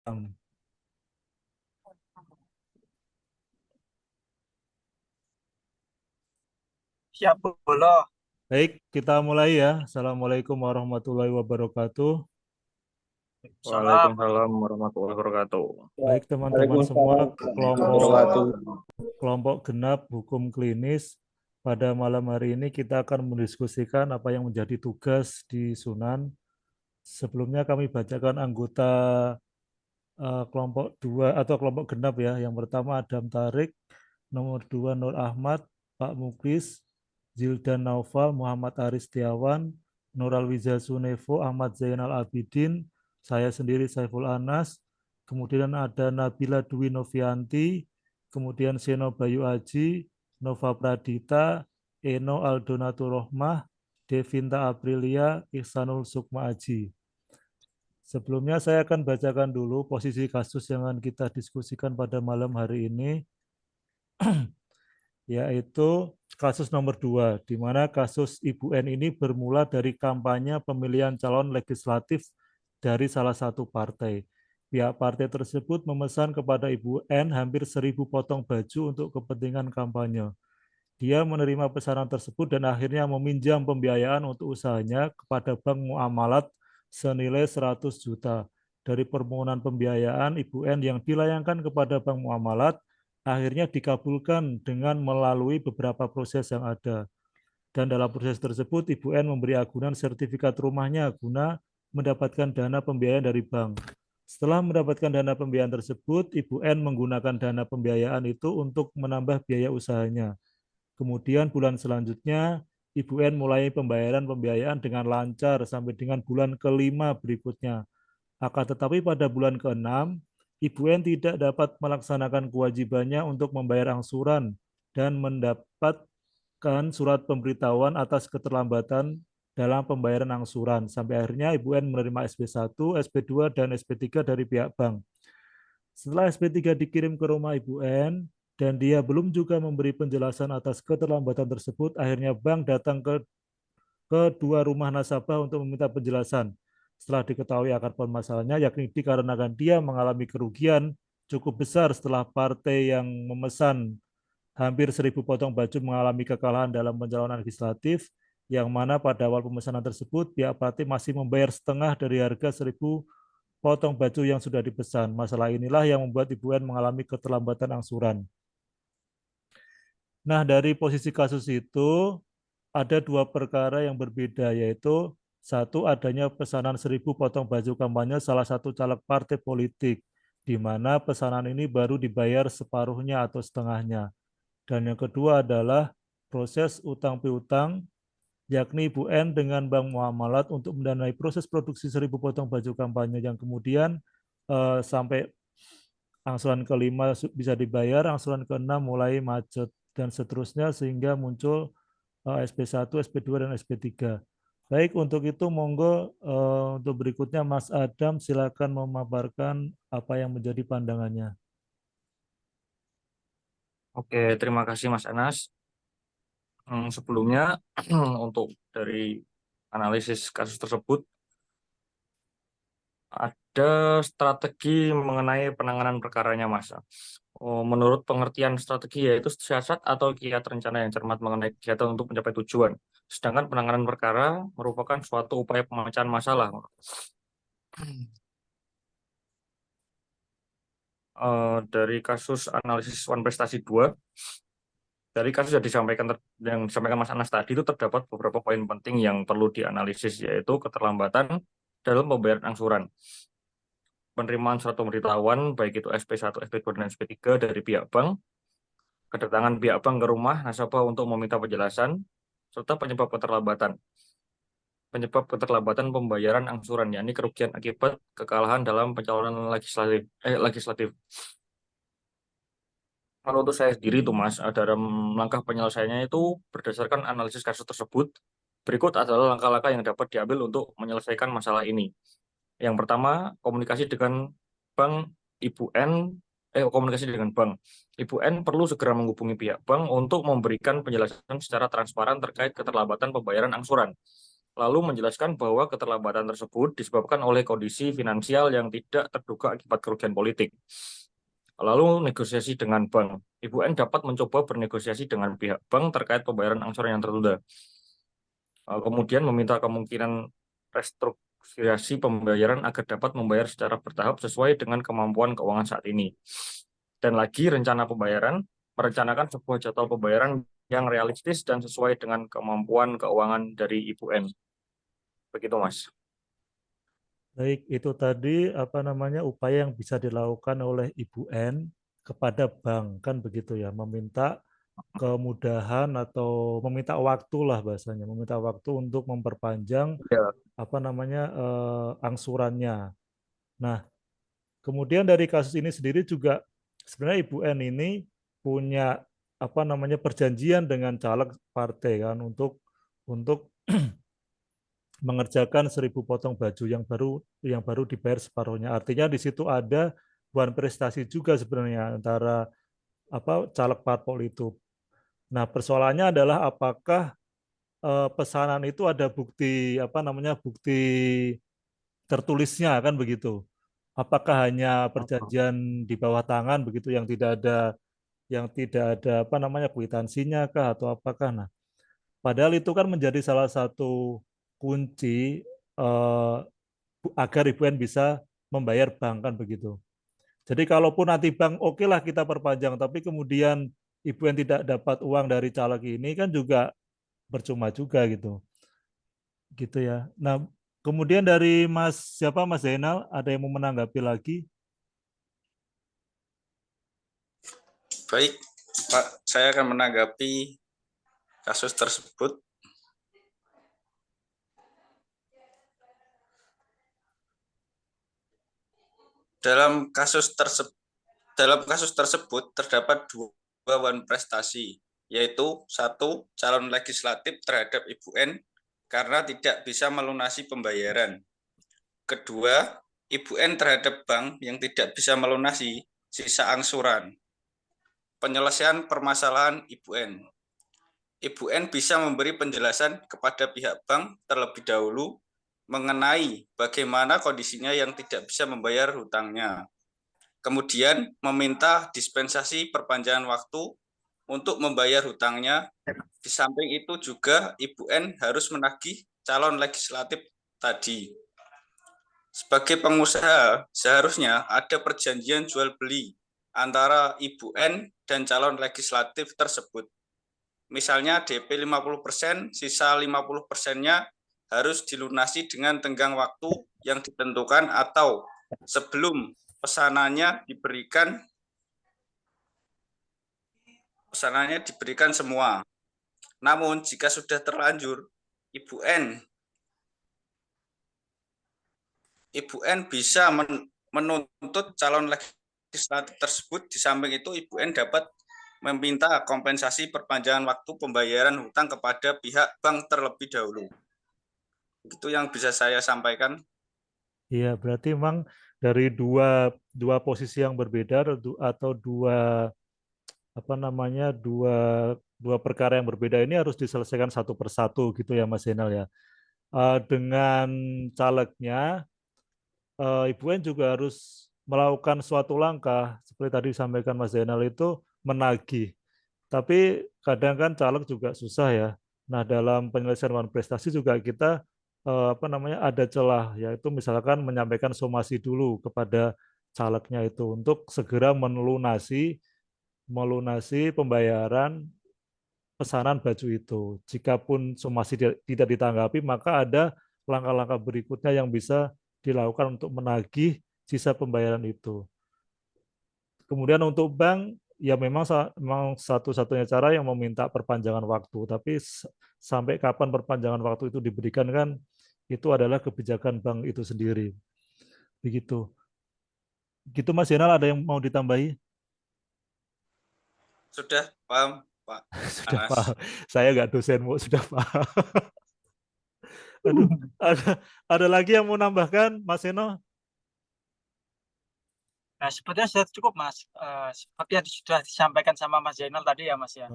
Siap, Bolo. Baik, kita mulai ya. Assalamualaikum warahmatullahi wabarakatuh. Salam. Waalaikumsalam warahmatullahi wabarakatuh. Baik, teman-teman semua, Waalaikumsalam warahmatullahi kelompok wabarakatuh. kelompok genap hukum klinis. Pada malam hari ini kita akan mendiskusikan apa yang menjadi tugas di Sunan. Sebelumnya kami bacakan anggota kelompok dua atau kelompok genap ya. Yang pertama Adam Tarik, nomor dua Nur Ahmad, Pak Muklis, Zildan Naufal, Muhammad Aris Setiawan, Nural Wiza Sunevo, Ahmad Zainal Abidin, saya sendiri Saiful Anas, kemudian ada Nabila Dwi Novianti, kemudian Seno Bayu Aji, Nova Pradita, Eno Aldonatur Rohmah, Devinta Aprilia, Ihsanul Sukma Aji. Sebelumnya saya akan bacakan dulu posisi kasus yang akan kita diskusikan pada malam hari ini, yaitu kasus nomor 2, di mana kasus Ibu N ini bermula dari kampanye pemilihan calon legislatif dari salah satu partai. Pihak partai tersebut memesan kepada Ibu N hampir 1.000 potong baju untuk kepentingan kampanye. Dia menerima pesanan tersebut dan akhirnya meminjam pembiayaan untuk usahanya kepada Bank Muamalat senilai 100 juta. Dari permohonan pembiayaan Ibu N yang dilayangkan kepada Bank Muamalat akhirnya dikabulkan dengan melalui beberapa proses yang ada. Dan dalam proses tersebut Ibu N memberi agunan sertifikat rumahnya guna mendapatkan dana pembiayaan dari bank. Setelah mendapatkan dana pembiayaan tersebut, Ibu N menggunakan dana pembiayaan itu untuk menambah biaya usahanya. Kemudian bulan selanjutnya, Ibu N mulai pembayaran pembiayaan dengan lancar sampai dengan bulan kelima berikutnya. Akan tetapi pada bulan ke-6, Ibu N tidak dapat melaksanakan kewajibannya untuk membayar angsuran dan mendapatkan surat pemberitahuan atas keterlambatan dalam pembayaran angsuran. Sampai akhirnya Ibu N menerima SP1, SP2, dan SP3 dari pihak bank. Setelah SP3 dikirim ke rumah Ibu N, dan dia belum juga memberi penjelasan atas keterlambatan tersebut, akhirnya bank datang ke kedua rumah nasabah untuk meminta penjelasan. Setelah diketahui akar permasalahannya, yakni dikarenakan dia mengalami kerugian cukup besar setelah partai yang memesan hampir 1.000 potong baju mengalami kekalahan dalam pencalonan legislatif, yang mana pada awal pemesanan tersebut pihak partai masih membayar setengah dari harga 1.000 potong baju yang sudah dipesan. Masalah inilah yang membuat Ibu N mengalami keterlambatan angsuran. Nah, dari posisi kasus itu ada dua perkara yang berbeda, yaitu satu, adanya pesanan 1.000 potong baju kampanye salah satu caleg partai politik, di mana pesanan ini baru dibayar separuhnya atau setengahnya. Dan yang kedua adalah proses utang piutang, yakni Ibu N dengan Bank Muamalat untuk mendanai proses produksi 1.000 potong baju kampanye yang kemudian sampai angsuran kelima bisa dibayar, angsuran keenam mulai macet, dan seterusnya sehingga muncul SP1, SP2, dan SP3. Baik, untuk itu monggo untuk berikutnya Mas Adam silakan memaparkan apa yang menjadi pandangannya. Oke, terima kasih Mas Anas. Sebelumnya untuk dari analisis kasus tersebut ada strategi mengenai penanganan perkaranya Mas. Menurut pengertian strategi yaitu siasat atau kiat rencana yang cermat mengenai kegiatan untuk mencapai tujuan. Sedangkan penanganan perkara merupakan suatu upaya pemecahan masalah. Dari kasus analisis One Prestasi 2, dari kasus yang disampaikan Mas Anas tadi itu terdapat beberapa poin penting yang perlu dianalisis, yaitu keterlambatan dalam pembayaran angsuran, penerimaan surat pemberitahuan baik itu SP1, SP2, dan SP3 dari pihak bank, kedatangan pihak bank ke rumah nasabah untuk meminta penjelasan, serta penyebab keterlambatan pembayaran angsuran, yakni kerugian akibat kekalahan dalam pencalonan legislatif. Kalau untuk saya sendiri itu Mas, dalam langkah penyelesaiannya itu berdasarkan analisis kasus tersebut, berikut adalah langkah-langkah yang dapat diambil untuk menyelesaikan masalah ini. Yang pertama, komunikasi dengan bank. Komunikasi dengan bank. Ibu N perlu segera menghubungi pihak bank untuk memberikan penjelasan secara transparan terkait keterlambatan pembayaran angsuran. lalu menjelaskan bahwa keterlambatan tersebut disebabkan oleh kondisi finansial yang tidak terduga akibat kerugian politik. Lalu negosiasi dengan bank. Ibu N dapat mencoba bernegosiasi dengan pihak bank terkait pembayaran angsuran yang tertunda. Kemudian meminta kemungkinan restrukturisasi pembayaran agar dapat membayar secara bertahap sesuai dengan kemampuan keuangan saat ini. Dan lagi rencana pembayaran, merencanakan sebuah jadwal pembayaran yang realistis dan sesuai dengan kemampuan keuangan dari Ibu N. Begitu, Mas. Baik, itu tadi apa namanya upaya yang bisa dilakukan oleh Ibu N kepada bank kan begitu ya, meminta kemudahan atau meminta waktu lah bahasanya, meminta waktu untuk memperpanjang Ya, apa namanya angsurannya. Nah, kemudian dari kasus ini sendiri juga sebenarnya Ibu N ini punya apa namanya perjanjian dengan caleg partai kan untuk mengerjakan 1.000 potong baju yang baru dibayar separuhnya. Artinya di situ ada bukan prestasi juga sebenarnya antara apa caleg parpol itu. Nah, persoalannya adalah apakah pesanan itu ada bukti apa namanya bukti tertulisnya kan begitu. Apakah hanya perjanjian di bawah tangan begitu yang tidak ada apa namanya kwitansinya kah atau apakah? Nah, padahal itu kan menjadi salah satu kunci agar Ibu N bisa membayar bank kan begitu. Jadi kalaupun nanti bank oke lah kita perpanjang, tapi kemudian Ibu N tidak dapat uang dari caleg ini kan juga percuma juga gitu. Gitu ya. Nah, kemudian dari Mas Zainal ada yang mau menanggapi lagi? Baik, Pak, saya akan menanggapi kasus tersebut. Dalam kasus tersebut terdapat dua wan prestasi, yaitu satu, calon legislatif terhadap Ibu N karena tidak bisa melunasi pembayaran. Kedua, Ibu N terhadap bank yang tidak bisa melunasi sisa angsuran. Penyelesaian permasalahan Ibu N. Ibu N bisa memberi penjelasan kepada pihak bank terlebih dahulu mengenai bagaimana kondisinya yang tidak bisa membayar hutangnya. Kemudian meminta dispensasi perpanjangan waktu untuk membayar hutangnya. Di samping itu juga Ibu N harus menagih calon legislatif tadi. Sebagai pengusaha, seharusnya ada perjanjian jual beli antara Ibu N dan calon legislatif tersebut. Misalnya DP 50%, sisa 50%-nya harus dilunasi dengan tenggang waktu yang ditentukan atau sebelum pesanannya diberikan semua. Namun jika sudah terlanjur, Ibu N bisa menuntut calon legislatif tersebut. Di samping itu Ibu N dapat meminta kompensasi perpanjangan waktu pembayaran hutang kepada pihak bank terlebih dahulu. Itu yang bisa saya sampaikan. Iya, berarti memang dari dua posisi yang berbeda atau dua apa namanya dua perkara yang berbeda ini harus diselesaikan satu persatu gitu ya Mas Zainal ya. Dengan calegnya Ibu N juga harus melakukan suatu langkah seperti tadi disampaikan Mas Zainal itu menagih. Tapi kadang kan caleg juga susah ya. Nah, dalam penyelesaian wan prestasi juga kita apa namanya ada celah yaitu misalkan menyampaikan somasi dulu kepada calegnya itu untuk segera melunasi pembayaran pesanan baju itu. Jikapun somasi tidak ditanggapi, maka ada langkah-langkah berikutnya yang bisa dilakukan untuk menagih sisa pembayaran itu. Kemudian untuk bank, ya memang satu-satunya cara yang meminta perpanjangan waktu. Tapi sampai kapan perpanjangan waktu itu diberikan kan, itu adalah kebijakan bank itu sendiri. Begitu. Gitu Mas Yenal, ada yang mau ditambahi? Sudah paham, Pak Sudah Anas? paham. Saya nggak dosen, Bu. Sudah paham. Aduh, ada lagi yang mau nambahkan, Mas Eno? Nah, sebetulnya sudah cukup, Mas. Seperti yang sudah disampaikan sama Mas Zainal tadi ya, Mas ya.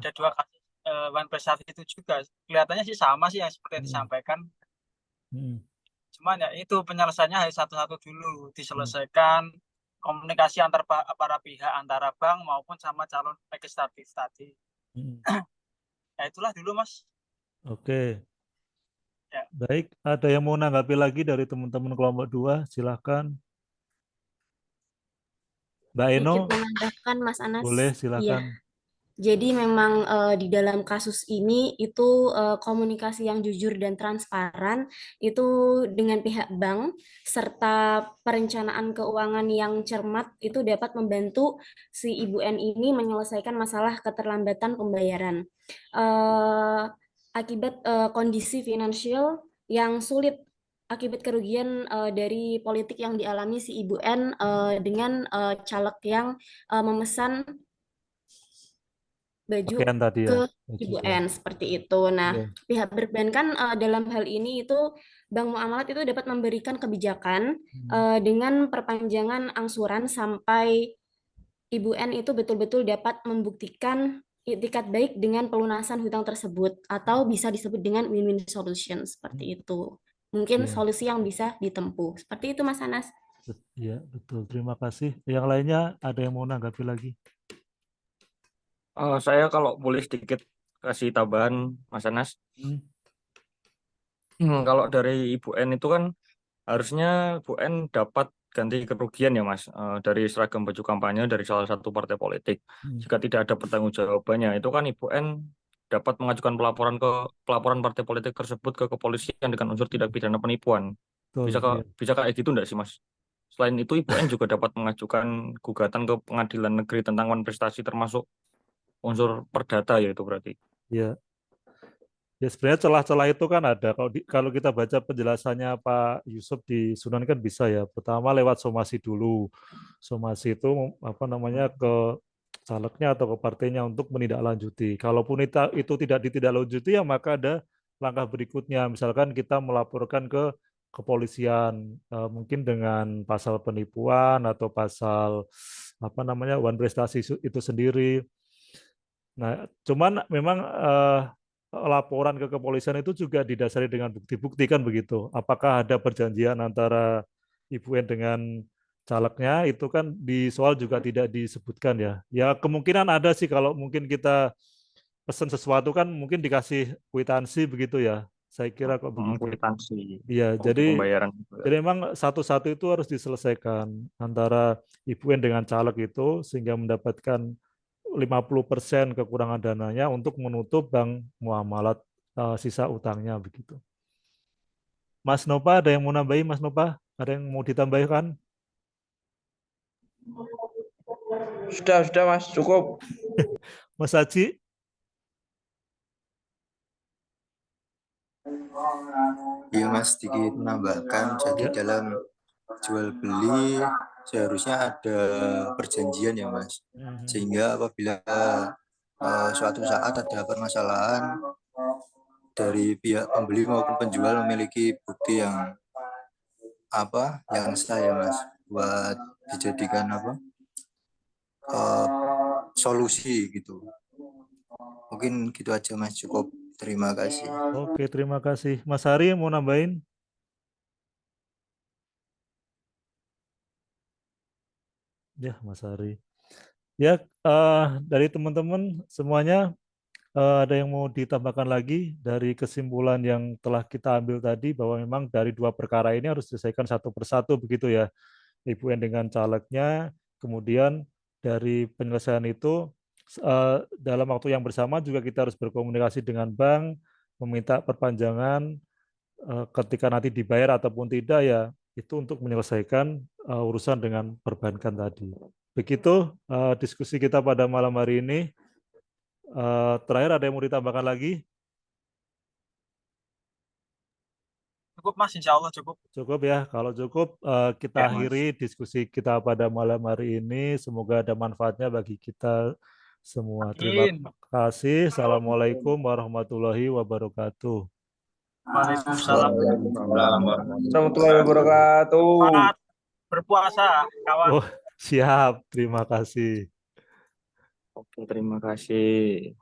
Ada dua kasus one prestasi itu juga. Kelihatannya sih sama sih yang seperti yang disampaikan. Cuman ya itu penyelesaiannya harus satu-satu dulu diselesaikan, komunikasi antar para pihak, antara bank maupun sama calon legislatif tadi. Ya itulah dulu Mas. Oke. Ya. Baik, ada yang mau menanggapi lagi dari teman-teman kelompok 2? Silakan. Mbak Eno, Sedikit menambahkan Mas Anas. boleh Iya. silakan. Jadi memang di dalam kasus ini itu komunikasi yang jujur dan transparan itu dengan pihak bank serta perencanaan keuangan yang cermat itu dapat membantu si Ibu N ini menyelesaikan masalah keterlambatan pembayaran. Akibat kondisi finansial yang sulit akibat kerugian dari politik yang dialami si Ibu N dengan caleg yang memesan baju Pakaian tadi ya. ke Baju Ibu ya. N seperti itu. Nah, Iya. pihak berbankan dalam hal ini itu Bank Muamalat itu dapat memberikan kebijakan dengan perpanjangan angsuran sampai Ibu N itu betul-betul dapat membuktikan itikat baik dengan pelunasan hutang tersebut atau bisa disebut dengan win-win solution seperti itu. Mungkin Oke. solusi yang bisa ditempuh. Seperti itu Mas Anas. Iya, betul. Terima kasih. Yang lainnya ada yang mau menanggapi lagi? Saya kalau boleh sedikit kasih tambahan, Mas Anas. Kalau dari Ibu N itu kan harusnya Bu N dapat ganti kerugian ya Mas, dari seragam baju kampanye dari salah satu partai politik. Jika tidak ada pertanggungjawabannya, itu kan Ibu N dapat mengajukan pelaporan partai politik tersebut ke kepolisian dengan unsur tindak pidana penipuan. Betul, Bisa kayak gitu enggak sih Mas? Selain itu Ibu N juga dapat mengajukan gugatan ke pengadilan negeri tentang prestasi termasuk unsur perdata ya itu berarti. Ya. Ya sebenarnya celah-celah itu kan ada. Kalau kita baca penjelasannya Pak Yusuf di Sunan kan bisa ya. Pertama lewat somasi dulu. Somasi itu ke calegnya atau ke partainya untuk menindaklanjuti. Kalaupun itu tidak ditindaklanjuti ya maka ada langkah berikutnya. Misalkan kita melaporkan ke kepolisian mungkin dengan pasal penipuan atau pasal one prestasi itu sendiri. Nah, cuman memang laporan ke kepolisian itu juga didasari dengan bukti-bukti kan begitu. Apakah ada perjanjian antara Ibu N dengan calegnya itu kan di soal juga tidak disebutkan ya. Ya kemungkinan ada sih kalau mungkin kita pesan sesuatu kan mungkin dikasih kwitansi begitu ya. Saya kira kok begitu. Kwitansi. Iya, Untuk pembayaran. jadi memang satu-satu itu harus diselesaikan antara Ibu N dengan caleg itu sehingga mendapatkan 50% kekurangan dananya untuk menutup Bank Muamalat sisa utangnya begitu. Mas Nova ada yang mau nambahin Mas Nova? Ada yang mau ditambahkan? Sudah Mas, cukup. Mas Haji? Iya Mas, sedikit menambahkan. Jadi dalam jual beli seharusnya ada perjanjian ya Mas. Sehingga apabila suatu saat ada permasalahan dari pihak pembeli maupun penjual memiliki bukti yang sah ya Mas buat dijadikan solusi gitu. Mungkin gitu aja Mas, cukup. Terima kasih. Oke, terima kasih. Mas Hari mau nambahin? Ya, Mas Hari. Ya, dari teman-teman semuanya ada yang mau ditambahkan lagi dari kesimpulan yang telah kita ambil tadi bahwa memang dari dua perkara ini harus diselesaikan satu persatu begitu ya. Ibu N dengan calegnya, kemudian dari penyelesaian itu dalam waktu yang bersama juga kita harus berkomunikasi dengan bank, meminta perpanjangan ketika nanti dibayar ataupun tidak ya itu untuk menyelesaikan urusan dengan perbankan tadi. Begitu diskusi kita pada malam hari ini. Terakhir ada yang mau ditambahkan lagi? Cukup Mas, insya Allah cukup. Cukup ya. Kalau cukup kita Ya, Mas. akhiri diskusi kita pada malam hari ini. Semoga ada manfaatnya bagi kita semua. Terima kasih. Assalamualaikum warahmatullahi wabarakatuh. Waalaikumsalam. Warahmatullahi wabarakatuh. Selamat berpuasa, kawan. Oh, siap. Terima kasih. Oke, terima kasih.